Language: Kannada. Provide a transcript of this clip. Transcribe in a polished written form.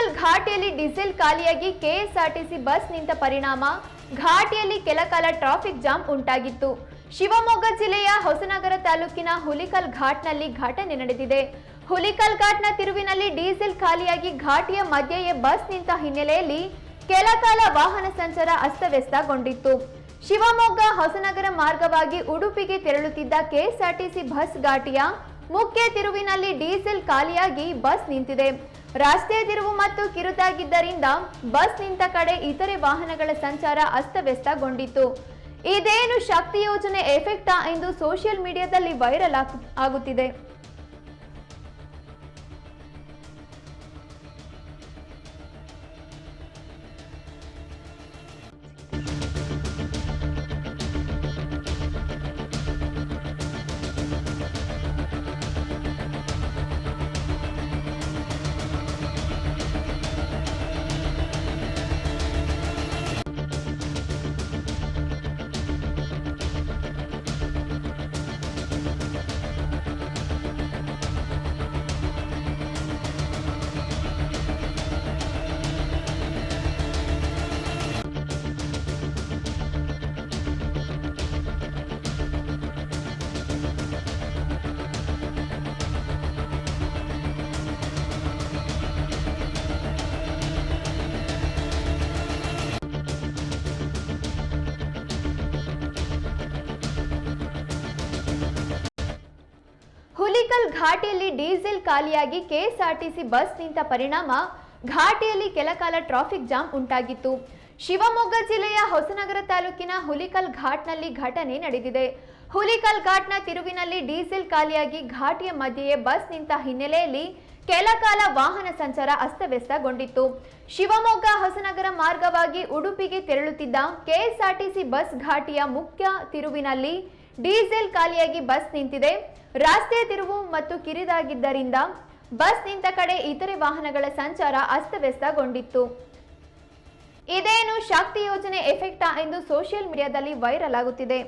ಹುಲಿಕಲ್ ಘಾಟಿಯಲ್ಲಿ ಡೀಸೆಲ್ ಖಾಲಿಯಾಗಿ ಕೆಎಸ್ಆರ್ಟಿಸಿ ಬಸ್ ನಿಂತ ಪರಿಣಾಮ ಘಾಟಿಯಲ್ಲಿ ಕೆಲಕಾಲ ಟ್ರಾಫಿಕ್ ಜಾಮ್ ಉಂಟಾಗಿತ್ತು. ಶಿವಮೊಗ್ಗ ಜಿಲ್ಲೆಯ ಹೊಸನಗರ ತಾಲೂಕಿನ ಹುಲಿಕಲ್ ಘಾಟ್ನಲ್ಲಿ ಘಟನೆ ನಡೆದಿದೆ. ಹುಲಿಕಲ್ ಘಾಟ್ನ ತಿರುವಿನಲ್ಲಿ ಡೀಸೆಲ್ ಖಾಲಿಯಾಗಿ ಘಾಟಿಯ ಮಧ್ಯೆಯೇ ಬಸ್ ನಿಂತ ಹಿನ್ನೆಲೆಯಲ್ಲಿ ಕೆಲಕಾಲ ವಾಹನ ಸಂಚಾರ ಅಸ್ತವ್ಯಸ್ತಗೊಂಡಿತ್ತು. ಶಿವಮೊಗ್ಗ ಹೊಸನಗರ ಮಾರ್ಗವಾಗಿ ಉಡುಪಿಗೆ ತೆರಳುತ್ತಿದ್ದ ಕೆಎಸ್ಆರ್ಟಿಸಿ ಬಸ್ ಘಾಟಿಯ ಮುಖ್ಯ ತಿರುವಿನಲ್ಲಿ ಡೀಸೆಲ್ ಖಾಲಿಯಾಗಿ ಬಸ್ ನಿಂತಿದೆ. ರಸ್ತೆ ತಿರುವು ಮತ್ತು ಕಿರುತಾಗಿದ್ದರಿಂದ ಬಸ್ ನಿಂತ ಕಡೆ ಇತರೆ ವಾಹನಗಳ ಸಂಚಾರ ಅಸ್ತವ್ಯಸ್ತಗೊಂಡಿತ್ತು. ಇದೇನು ಶಕ್ತಿ ಯೋಜನೆ ಎಫೆಕ್ಟಾ ಎಂದು ಸೋಷಿಯಲ್ ಮೀಡಿಯಾದಲ್ಲಿ ವೈರಲ್ ಆಗುತ್ತಿದೆ. ಹುಲಿಕಲ್ ಘಾಟಿಯಲ್ಲಿ ಡೀಸೆಲ್ ಖಾಲಿಯಾಗಿ ಕೆಎಸ್ಆರ್ಟಿಸಿ ಬಸ್ ನಿಂತ ಪರಿಣಾಮ ಘಾಟಿಯಲ್ಲಿ ಕೆಲಕಾಲ ಟ್ರಾಫಿಕ್ ಜಾಮ್ ಉಂಟಾಗಿತ್ತು. ಶಿವಮೊಗ್ಗ ಜಿಲ್ಲೆಯ ಹೊಸನಗರ ತಾಲೂಕಿನ ಹುಲಿಕಲ್ ಘಾಟ್ನಲ್ಲಿ ಘಟನೆ ನಡೆದಿದೆ. ಹುಲಿಕಲ್ ಘಾಟ್ನ ತಿರುವಿನಲ್ಲಿ ಡೀಸೆಲ್ ಖಾಲಿಯಾಗಿ ಘಾಟಿಯ ಮಧ್ಯೆಯೇ ಬಸ್ ನಿಂತ ಹಿನ್ನೆಲೆಯಲ್ಲಿ ಕೆಲಕಾಲ ವಾಹನ ಸಂಚಾರ ಅಸ್ತವ್ಯಸ್ತಗೊಂಡಿತ್ತು. ಶಿವಮೊಗ್ಗ ಹೊಸನಗರ ಮಾರ್ಗವಾಗಿ ಉಡುಪಿಗೆ ತೆರಳುತ್ತಿದ್ದ ಕೆಎಸ್ಆರ್ಟಿಸಿ ಬಸ್ ಘಾಟಿಯ ಮುಖ್ಯ ತಿರುವಿನಲ್ಲಿ ಡೀಸೆಲ್ ಖಾಲಿಯಾಗಿ ಬಸ್ ನಿಂತಿದೆ. ರಸ್ತೆ ತಿರುವು ಮತ್ತು ಕಿರಿದಾಗಿದ್ದರಿಂದ ಬಸ್ ನಿಂತ ಕಡೆ ಇತರೆ ವಾಹನಗಳ ಸಂಚಾರ ಅಸ್ತವ್ಯಸ್ತಗೊಂಡಿತ್ತು. ಇದೇನು ಶಕ್ತಿ ಯೋಜನೆ ಎಫೆಕ್ಟಾ ಎಂದು ಸೋಷಿಯಲ್ ಮೀಡಿಯಾದಲ್ಲಿ ವೈರಲ್ ಆಗುತ್ತಿದೆ.